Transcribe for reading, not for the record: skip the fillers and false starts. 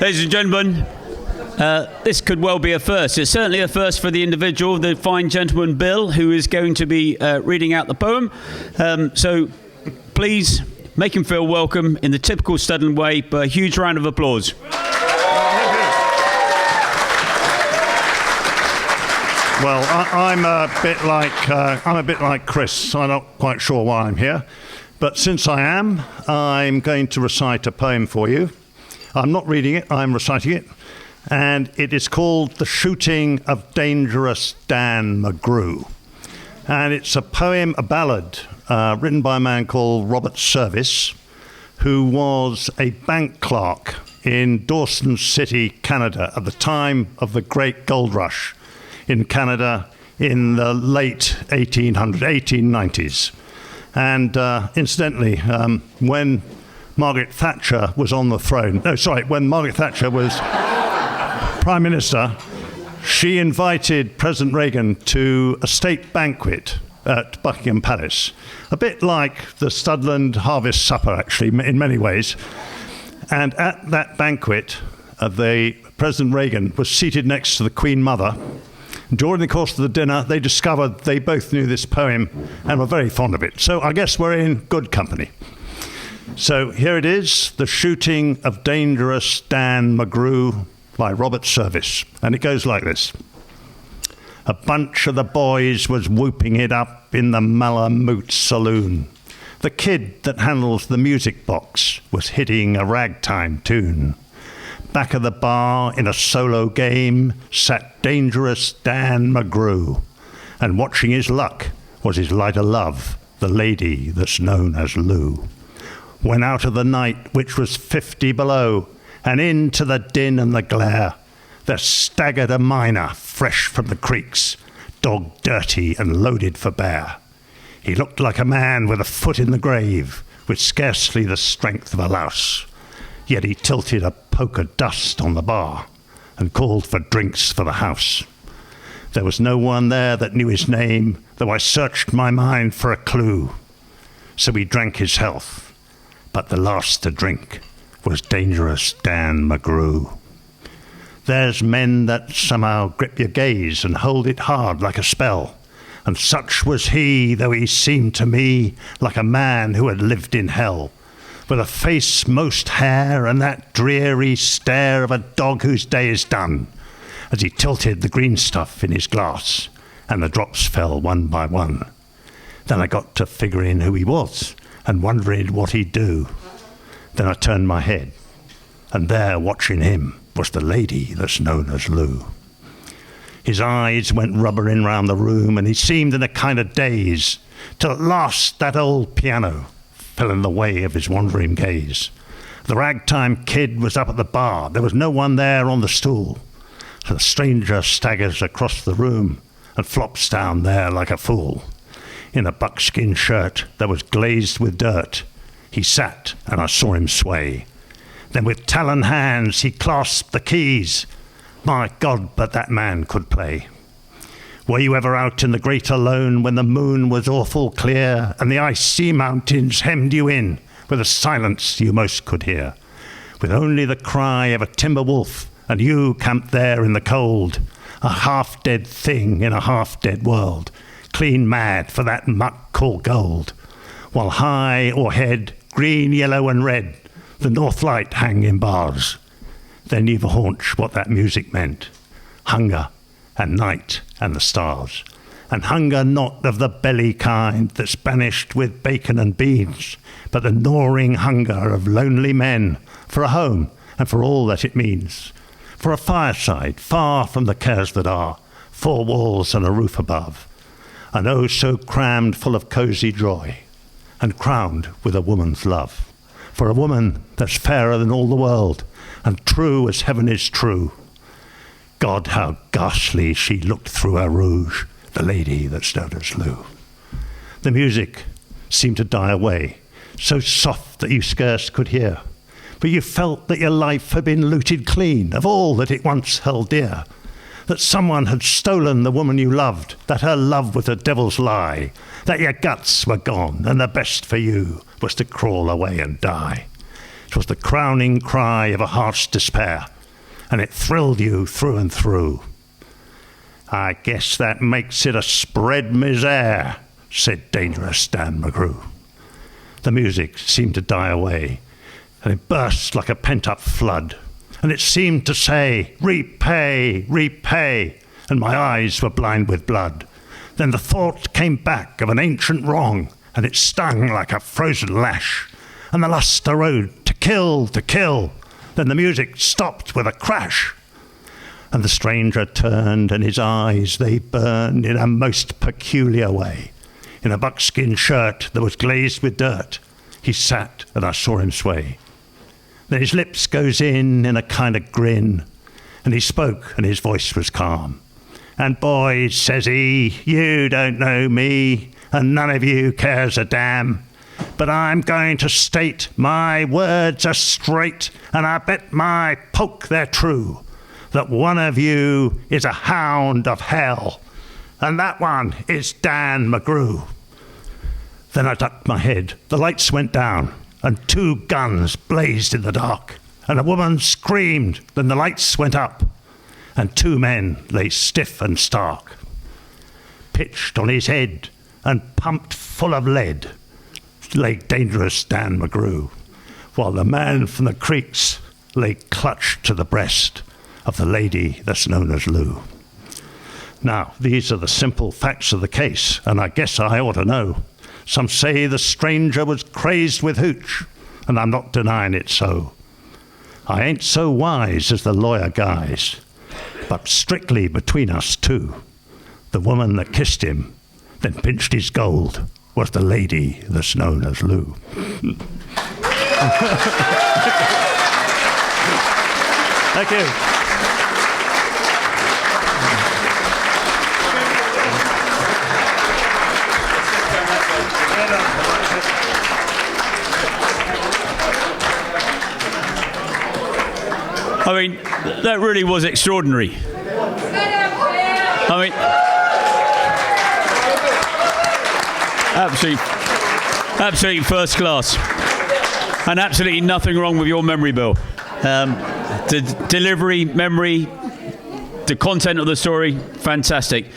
Ladies and gentlemen, this could well be a first. It's certainly a first for the individual, the fine gentleman Bill, who is going to be reading out the poem. So please make him feel welcome in the typical Studland way, but a huge round of applause. Well, I'm a bit like Chris. I'm not quite sure why I'm here, but since I am, I'm going to recite a poem for you. I'm not reading it, I'm reciting it, and it is called The Shooting of Dangerous Dan McGrew. And it's a poem, a ballad, written by a man called Robert Service, who was a bank clerk in Dawson City, Canada, at the time of the Great Gold Rush in Canada in the late 1890s. And incidentally, when Margaret Thatcher was on the throne, when Margaret Thatcher was Prime Minister, she invited President Reagan to a state banquet at Buckingham Palace, a bit like the Studland Harvest Supper, actually, in many ways. And at that banquet, President Reagan was seated next to the Queen Mother. During the course of the dinner, they discovered they both knew this poem and were very fond of it. So I guess we're in good company. So here it is, The Shooting of Dangerous Dan McGrew by Robert Service. And it goes like this. A bunch of the boys was whooping it up in the Malamute Saloon. The kid that handles the music box was hitting a ragtime tune. Back of the bar in a solo game sat Dangerous Dan McGrew. And watching his luck was his light of love, the lady that's known as Lou. When out of the night, which was 50 below, and into the din and the glare, there staggered a miner fresh from the creeks, dog dirty and loaded for bear. He looked like a man with a foot in the grave, with scarcely the strength of a louse. Yet he tilted a poke of dust on the bar and called for drinks for the house. There was no one there that knew his name, though I searched my mind for a clue. So he drank his health. But the last to drink was Dangerous Dan McGrew. There's men that somehow grip your gaze and hold it hard like a spell, and such was he, though he seemed to me like a man who had lived in hell, with a face most hair and that dreary stare of a dog whose day is done, as he tilted the green stuff in his glass, and the drops fell one by one. Then I got to figuring who he was, and wondering what he'd do. Then I turned my head, and there, watching him, was the lady that's known as Lou. His eyes went rubbering round the room, and he seemed in a kind of daze, till at last that old piano fell in the way of his wandering gaze. The ragtime kid was up at the bar. There was no one there on the stool. So the stranger staggers across the room and flops down there like a fool. In a buckskin shirt that was glazed with dirt, he sat, and I saw him sway. Then with talon hands he clasped the keys. My God, but that man could play. Were you ever out in the great alone when the moon was awful clear and the icy mountains hemmed you in with a silence you most could hear, with only the cry of a timber wolf and you camped there in the cold, a half-dead thing in a half-dead world, clean mad for that muck called gold, while high o'erhead, green, yellow and red, the north light hang in bars. Then you've a haunch what that music meant, hunger and night and the stars, and hunger not of the belly kind that's banished with bacon and beans, but the gnawing hunger of lonely men for a home and for all that it means, for a fireside far from the cares that are, four walls and a roof above, and oh so crammed full of cosy joy, and crowned with a woman's love, for a woman that's fairer than all the world, and true as heaven is true. God, how ghastly she looked through her rouge, the lady that's known as Lou. The music seemed to die away, so soft that you scarce could hear, but you felt that your life had been looted clean of all that it once held dear, that someone had stolen the woman you loved, that her love was a devil's lie, that your guts were gone, and the best for you was to crawl away and die. 'Twas the crowning cry of a heart's despair, and it thrilled you through and through. I guess that makes it a spread misere, said Dangerous Dan McGrew. The music seemed to die away, and it burst like a pent-up flood, and it seemed to say, repay, repay, and my eyes were blind with blood. Then the thought came back of an ancient wrong, and it stung like a frozen lash, and the lust arose to kill, to kill. Then the music stopped with a crash, and the stranger turned, and his eyes, they burned in a most peculiar way. In a buckskin shirt that was glazed with dirt, he sat, and I saw him sway. Then his lips goes in a kind of grin, and he spoke, and his voice was calm. And boys, says he, you don't know me, and none of you cares a damn. But I'm going to state my words are straight, and I bet my poke they're true, that one of you is a hound of hell, and that one is Dan McGrew. Then I ducked my head, the lights went down, and 2 guns blazed in the dark, and a woman screamed, then the lights went up, and 2 men lay stiff and stark. Pitched on his head and pumped full of lead lay Dangerous Dan McGrew, while the man from the creeks lay clutched to the breast of the lady that's known as Lou. Now, these are the simple facts of the case, and I guess I ought to know. Some say the stranger was crazed with hooch, and I'm not denying it so. I ain't so wise as the lawyer guys, but strictly between us two, the woman that kissed him, then pinched his gold, was the lady that's known as Lou. Thank you. I mean, that really was extraordinary. I mean, absolutely first class. And absolutely nothing wrong with your memory, Bill. The delivery, memory, the content of the story, fantastic.